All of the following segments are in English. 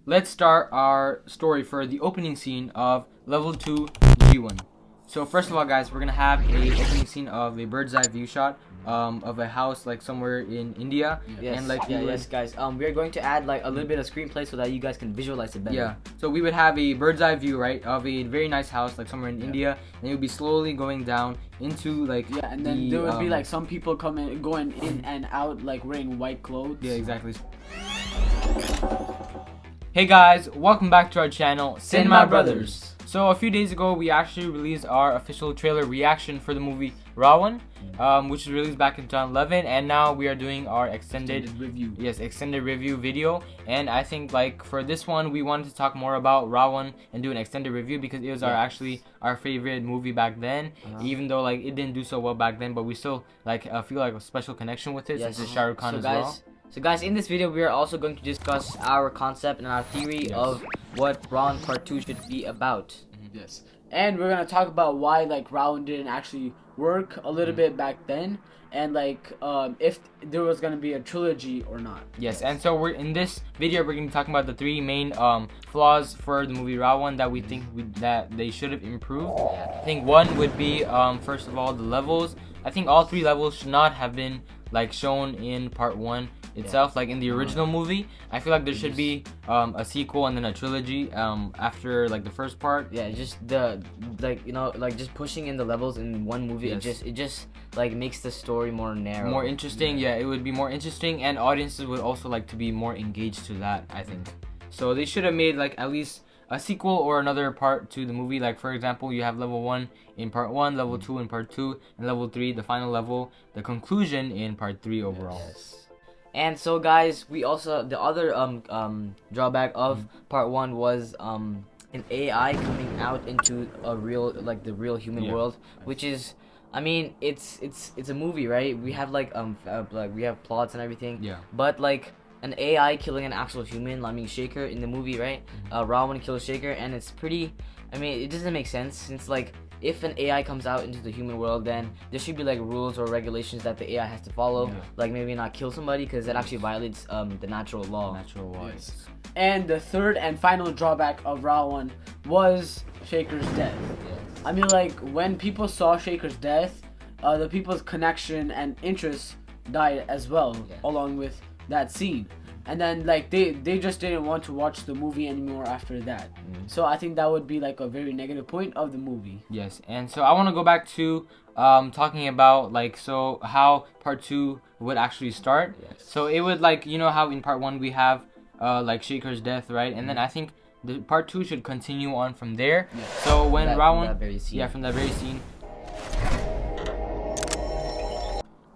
let's start our story for the opening scene of level 2 G.ONE. So first of all, guys, we're gonna have a opening scene of a bird's eye view shot of a house like somewhere in India. Yes, and like yes, guys. We are going to add like a little bit of screenplay so that you guys can visualize it better. Yeah. So we would have a bird's eye view, right, of a very nice house like somewhere in India, and it would be slowly going down into like and then there would be like some people going in and out like wearing white clothes. Yeah, exactly. Hey guys, welcome back to our channel, Cinema Brothers. So a few days ago, we actually released our official trailer reaction for the movie Ra.One, which was released back in 2011, and now we are doing our extended review. Yes, extended review video. And I think like for this one, we wanted to talk more about Ra.One and do an extended review because it was our favorite movie back then. Even though like it didn't do so well back then, but we still like feel like a special connection with it since it's Shah Rukh Khan as well. So guys, in this video we are also going to discuss our concept and our theory of what Ra.One Part 2 should be about. Yes. And we're gonna talk about why like Ra.One didn't actually work a little bit back then, and like if there was gonna be a trilogy or not. Yes, and so we're in this video we're gonna be talking about the three main flaws for the movie Ra.One that we think that they should have improved. I think one would be first of all the levels. I think all three levels should not have been like shown in part 1 itself, like in the original movie. I feel like there should be a sequel and then a trilogy after like the first part. Yeah, just the just pushing in the levels in one movie. It just like makes the story more narrow, more interesting. Yeah, it would be more interesting, and audiences would also like to be more engaged to that, I think. So they should have made like at least a sequel or another part to the movie. Like for example, you have level 1 in part 1, level 2 in part 2, and level 3, the final level, the conclusion in part 3 overall. Yes. And so guys, we also, the other drawback of part 1 was an AI coming out into a real, like the real human world, which is, I mean, it's a movie, right? We have like we have plots and everything. Yeah. But like an AI killing an actual human, I mean Shaker in the movie, right? Ra.One kills Shaker, and it's pretty, I mean, it doesn't make sense since like if an AI comes out into the human world, then there should be like rules or regulations that the AI has to follow, like maybe not kill somebody because that actually violates the natural law. Yes. And the third and final drawback of Ra.One was Shaker's death. I mean, like when people saw Shaker's death, the people's connection and interest died as well, along with that scene. And then like they just didn't want to watch the movie anymore after that. So I think that would be like a very negative point of the movie. Yes, and so I want to go back to talking about like how part 2 would actually start. So it would like, you know how in part 1 we have like Shaker's death, right? And then I think the part 2 should continue on from there. So when Ra.One from that very scene.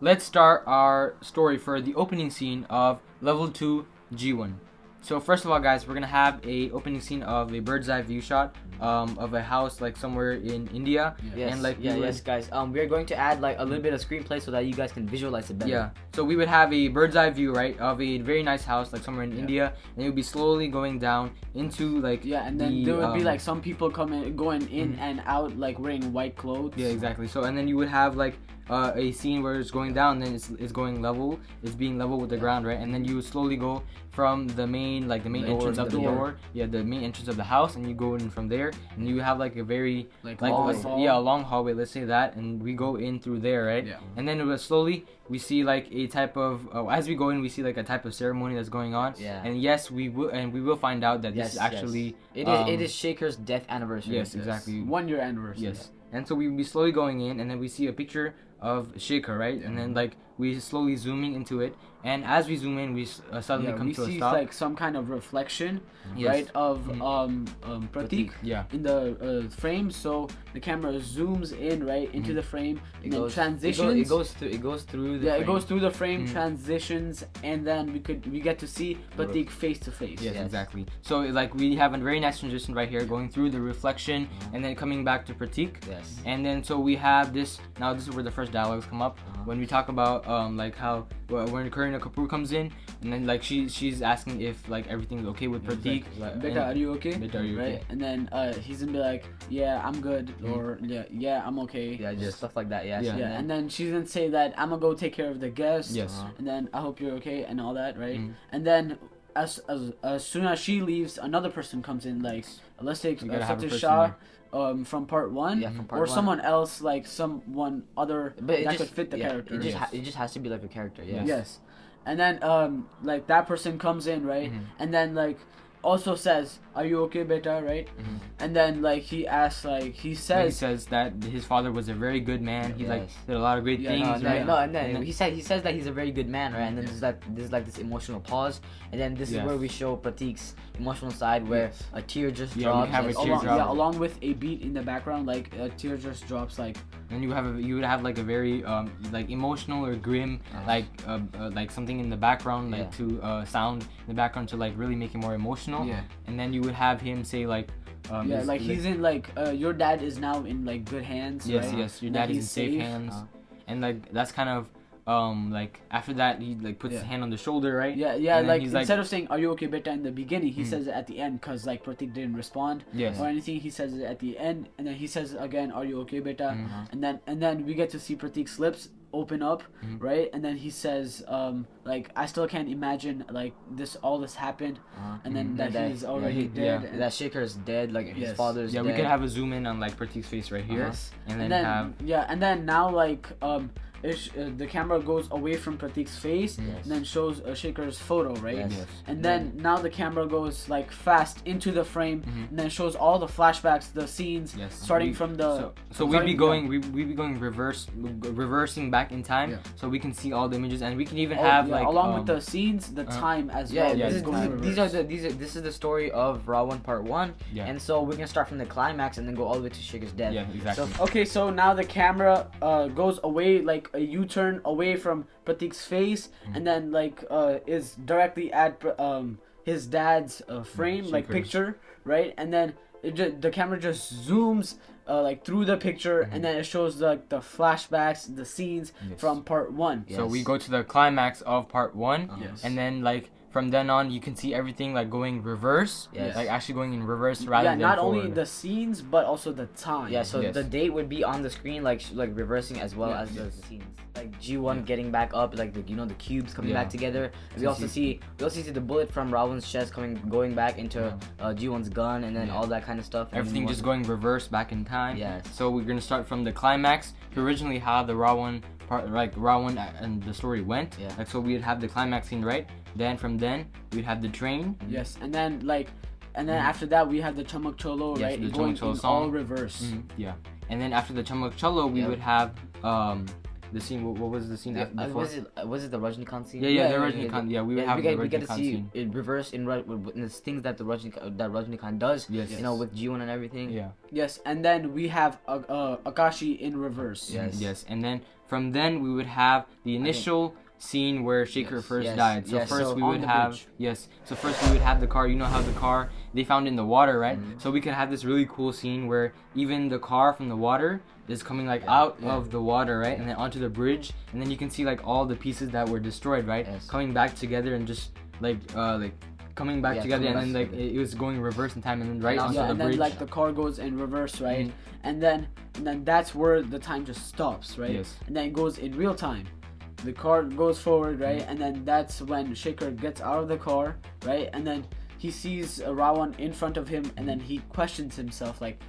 Let's start our story for the opening scene of level 2 G.ONE. So first of all, guys, we're gonna have a opening scene of a bird's eye view shot of a house like somewhere in India. And like guys, we are going to add like a little bit of screenplay so that you guys can visualize it better. Yeah. So we would have a bird's eye view, right, of a very nice house like somewhere in India, and it would be slowly going down into like and then there would be like some people going in and out like wearing white clothes. Yeah, exactly. So and then you would have like a scene where it's going down, then it's going level, it's being level with the ground, right? And then you would slowly go from the main entrance of the door, the main entrance of the house, and you go in from there, and you have like a very a long hallway, let's say that, and we go in through there, right? And then it was slowly we see like a type of as we go in, we see like a type of ceremony that's going on. And yes, we will find out that this is actually it is Shaker's death anniversary. Yes, exactly. 1 year anniversary. Yes. And so we would be slowly going in, and then we see a picture of Shaker, right? And then like we slowly zooming into it, and as we zoom in, we suddenly come to a stop. We see like some kind of reflection, right, of Pratik in the frame. So the camera zooms in right into the frame, and then transitions. It goes through the frame. It goes through the frame, transitions, and then we get to see Pratik face to face. Yes, exactly. So like we have a very nice transition right here, going through the reflection, and then coming back to Pratik. And then so we have this. Now this is where the first dialogues come up when we talk about like how when Kareena Kapoor comes in, and then like she's asking if like everything's okay with Pratik. Beta, are you okay? Beta, are you okay? And then he's gonna be like, yeah, I'm good, or yeah, I'm okay. Yeah, just stuff like that. And then she's gonna say that I'm gonna go take care of the guests. Yes. And then I hope you're okay and all that, right? And then as soon as she leaves, another person comes in. Like let's take You gotta have a Satya person Shah from part 1, Yeah, from part or 1. someone else, like someone other But that could fit the character. It just has to be like a character. Yeah. Yes. And then like that person comes in, right? And then like also says, "Are you okay, beta?" Right? And then like he asks, like he He says, says that his father was a very good man. He like did a lot of great things. No, right? and then he says that he's a very good man, right? And then there's like this emotional pause, and then this is where we show Pratik's emotional side, where a tear just drops. we have a tear along, drop. along with a beat in the background, like a tear just drops, like. And you would have like a very like emotional or grim like something in the background, like to sound in the background to like really make it more emotional. Yeah. And then you would have him say like like he's in like your dad is now in like good hands. Yes, right? yes, your That dad is in he's safe safe. hands. And like that's kind of like after that he like puts his hand on the shoulder, right? Yeah, And then like he's instead of saying "Are you okay, beta?" in the beginning, he says it at the end, because like Pratik didn't respond Yes. or anything. He says it at the end, and then he says again, "Are you okay, beta?" And then we get to see Pratik's lips open up, right? And then he says like, "I still can't imagine like all this happened," and then that he's already dead. And that Shaker is dead, like his father's dead. we could have a zoom in on like Pratik's face right here, and then have and then now like the camera goes away from Pratik's face and then shows Shaker's photo, right? Yes. And then now the camera goes like fast into the frame and then shows all the flashbacks, the scenes, starting from the. So we'd be going reversing back in time, so we can see all the images, and we can even have like along with the scenes, the time as well. This is the story of Ra.One Part 1, and so we're gonna start from the climax and then go all the way to Shaker's death. Yeah, exactly. So, okay, so now the camera goes away, like a U-turn away from Pratik's face, and then like is directly at his dad's frame, like picture, right? And then the camera just zooms like through the picture, and then it shows like the flashbacks, the scenes from part 1. So we go to the climax of part 1, and then like from then on you can see everything like going reverse, like actually going in reverse rather than not forward. only the scenes but also the time. Yeah, so the date would be on the screen, like reversing as well as the scenes. Like G.ONE getting back up, like the the cubes coming back together. And we also see the bullet from Ra.One's chest going back into G.ONE's gun, and then all that kind of stuff. Everything just going reverse back in time. Yes. So we're gonna start from the climax. Originally, how the Ra.One part, like Ra.One and the story went. Yeah. Like so, we'd have the climax scene, right? Then from then we'd have the train. Yes, and then after that we have the Chamak Cholo, right? the Going Chamak Cholo in song. all reverse. Yeah. And then after the Chamak Cholo, we would have the scene. What was the scene before? Was it the Rajnikant scene? Yeah, the Rajnikant. Yeah, we would have the we get to Rajnikant see scene. it reverse in the things that Rajnikant does. Yes. You know, with G.ONE and everything. Yeah. Yes, and then we have Akashi in reverse. Yes. And then from then we would have the initial scene where Shaker first died. So first we would have So first we would have the car. You know how the car they found in the water, right? So we could have this really cool scene where even the car from the water is coming like out of the water, right? And then onto the bridge, and then you can see like all the pieces that were destroyed, right? Coming back together and just like coming back together, and then like it was going reverse in time, and then onto the and bridge. then like the car goes in reverse, right? And then that's where the time just stops, right? Yes. And then it goes in real time. The car goes forward, right? And then that's when Shaker gets out of the car, right? And then he sees Ra.One in front of him, and then he questions himself, like,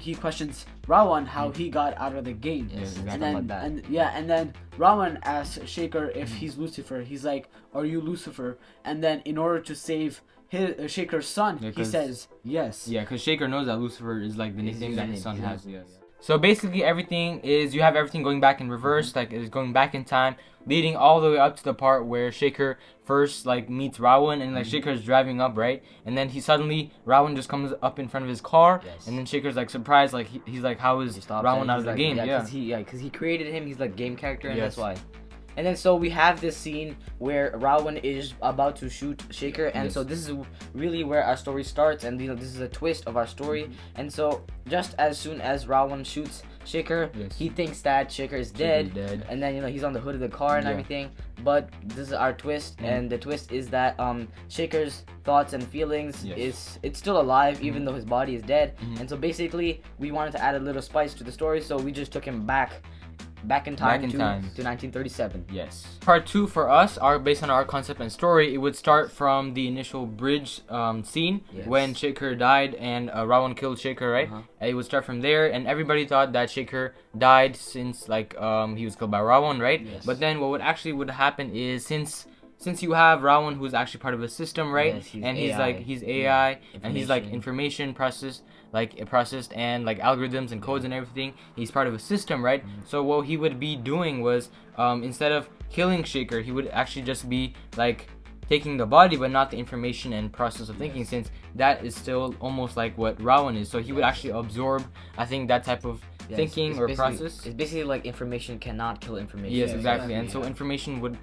he questions Ra.One how he got out of the game. Yes, and then and then Ra.One asks Shaker if he's Lucifer. He's like, "Are you Lucifer?" And then in order to save his Shaker's son, he says yes. Yeah, because Shaker knows that Lucifer is like the nickname that his son has. So basically you have everything going back in reverse, like it's going back in time, leading all the way up to the part where Shaker first like meets Ra.One, and like Shaker's driving up, right? And then Ra.One just comes up in front of his car, and then Shaker's like surprised, like he's like, how is Ra.One out of the game? Because he created him, he's like game character, and that's why. And then so we have this scene where Ra.One is about to shoot Shaker, and so this is really where our story starts, and this is a twist of our story. And so just as soon as Ra.One shoots Shaker, he thinks that Shaker is dead, and then he's on the hood of the car and everything. But this is our twist, and the twist is that Shaker's thoughts and feelings it's still alive even though his body is dead. And so basically we wanted to add a little spice to the story, so we just took him back back in time, Back in to, time. to 1937. Yes. Part 2 for us are based on our concept and story. It would start from the initial bridge scene Yes. when Shaker died and Ra.One killed Shaker, right? It would start from there, and everybody thought that Shaker died since like he was killed by Ra.One, right? Yes. But then what would happen is since you have Ra.One who's actually part of a system, right? Yes, he's and he's AI. like he's AI and he's like Information. information processed and like algorithms and codes and everything. He's part of a system, right? So what he would be doing was instead of killing Shaker, he would actually just be like taking the body but not the information and process of thinking, since that is still almost like what Ra.One is. So he would actually absorb, I think, that type of thinking it's or basically- process. It's basically like information cannot kill information. Yes, exactly. And so information would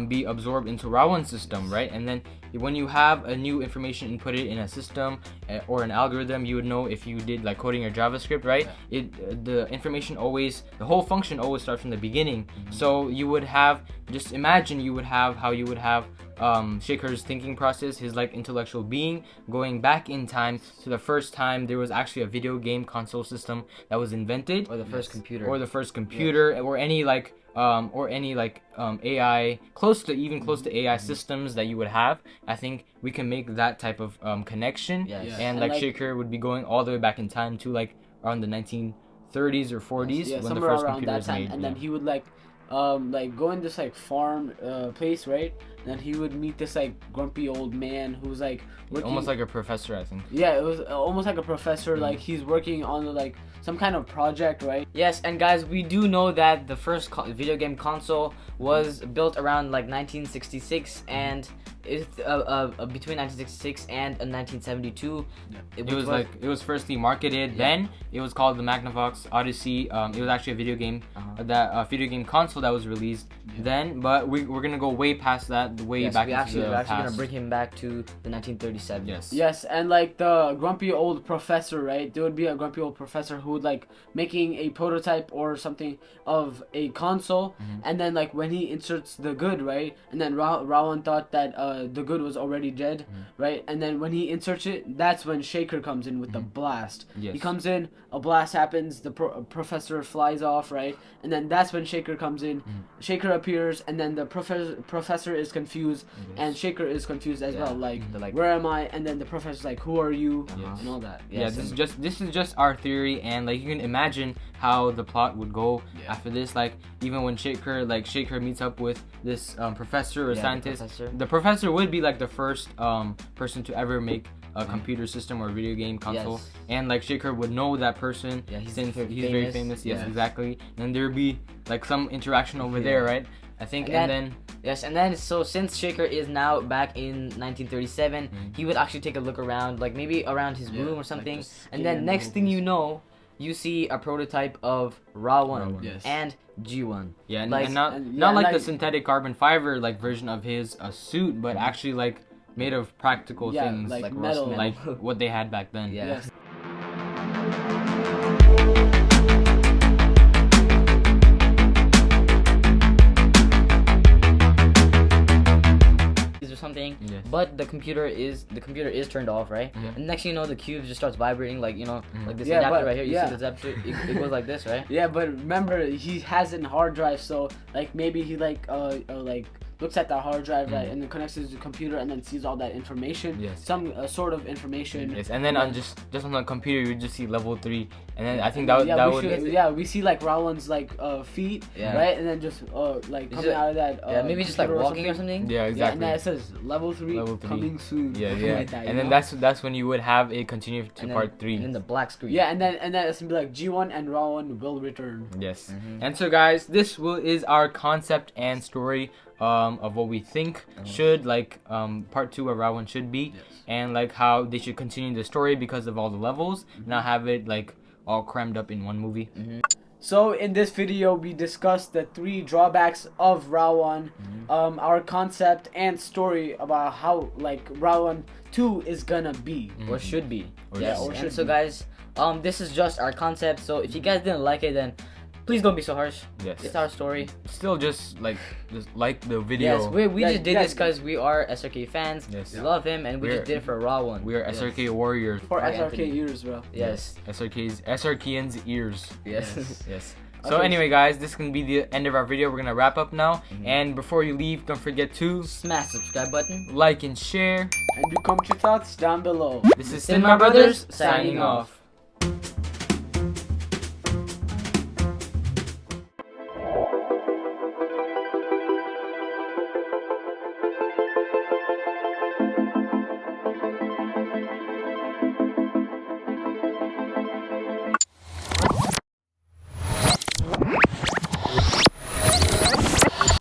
be absorbed into Ra.One's system, right? And then when you have a new information and put it in a system or an algorithm, you would know if you did like coding or JavaScript, right? The information the whole function always starts from the beginning. So you would have, just imagine how you would have Shaker's thinking process, his like intellectual being, going back in time to the first time there was actually a video game console system that was invented, Or the first computer. or the first computer, or any like AI close to AI systems that you would have. I think we can make that type of connection. Yes. Yeah. And like Shaker would be going all the way back in time to like around the 1930s or 40s when the somewhere first around computer that was time, made. and then he would like go in this like farm place, right? And then he would meet this like grumpy old man who's like working, almost like a professor, I think. yeah, it was almost like a professor. Like he's working on like some kind of project, right? Yes, and guys, we do know that the first video game console was built around like 1966, and it's between 1966 and 1972. It was firstly marketed. Then it was called the Magnavox Odyssey. It was actually a video game, video game console that was released then. But we're gonna go way past that, back we're into actually the gonna past. bring him back to the 1937. Yes. Yes, and like the grumpy old professor, right? There would be a grumpy old professor who would like making a prototype or something of a console, and then like when he inserts the good, right? And then Ra.One thought that the good was already dead, right? And then when he inserts it, that's when Shaker comes in with the blast. Yes. He comes in, a blast happens, the professor flies off, right? And then that's when Shaker comes in. Shaker appears, and then the professor is confused, and Shaker is confused as well. Like, where am I? And then the professor's like, who are you? And all that. Yeah, this is just our theory, and like you can imagine how the plot would go after this. Like even when Shaker meets up with this professor or scientist, the professor would be like the first person to ever make a computer system or video game console, and like Shaker would know that person since he's very famous. Yes, exactly. And there'd be like some interaction over there, right? I think, and then so since Shaker is now back in 1937, he would actually take a look around, like maybe around his room or something, and then next thing you know, you see a prototype of Ra.One and G.ONE. Yeah, and, like, and not like the synthetic carbon fiber like version of his suit, but actually like made of practical things, like metal, like what they had back then. Yes. Or something, but the computer is turned off, right? And next thing you know, the cube just starts vibrating, like like this adapter right here. You see this adapter? It goes like this, right? Yeah, but remember he has a hard drive, so like maybe he like looks at that hard drive, right, and then connects it to the computer and then sees all that information. Some sort of information. And then on just on the computer you just see level 3, and then I think that would we see like Ra.One's like feet, right, and then just like coming out of that maybe just like walking or something. Yeah, exactly. And then it says level 3 coming soon. Yeah. Like that, and then that's when you would have it continue to part 3. And then the black screen. Yeah, and then it's gonna be like G.ONE and Ra.One will return. Yes. And so guys, this is our concept and story of what we think should part 2 of Ra.One should be, and like how they should continue the story because of all the levels, not have it like all crammed up in one movie. So in this video we discussed the 3 drawbacks of Ra.One, our concept and story about how like Ra.One 2 is gonna be or should be. Or so guys, this is just our concept, so if you guys didn't like it, then please don't be so harsh. Yes. It's our story. Still just like the video. Yes, we just did this because we are SRK fans. Yes. We love him, and we just did it for Ra.One. We are SRK warriors. for SRK ears, bro. Yes. SRK's SRKians ears. Yes. Yes. So Okay. anyway, guys, this can be the end of our video. We're gonna wrap up now. Mhm. And before you leave, don't forget to Smash subscribe button. like and share. And do comment your thoughts down below. This is Cinema Brothers signing off.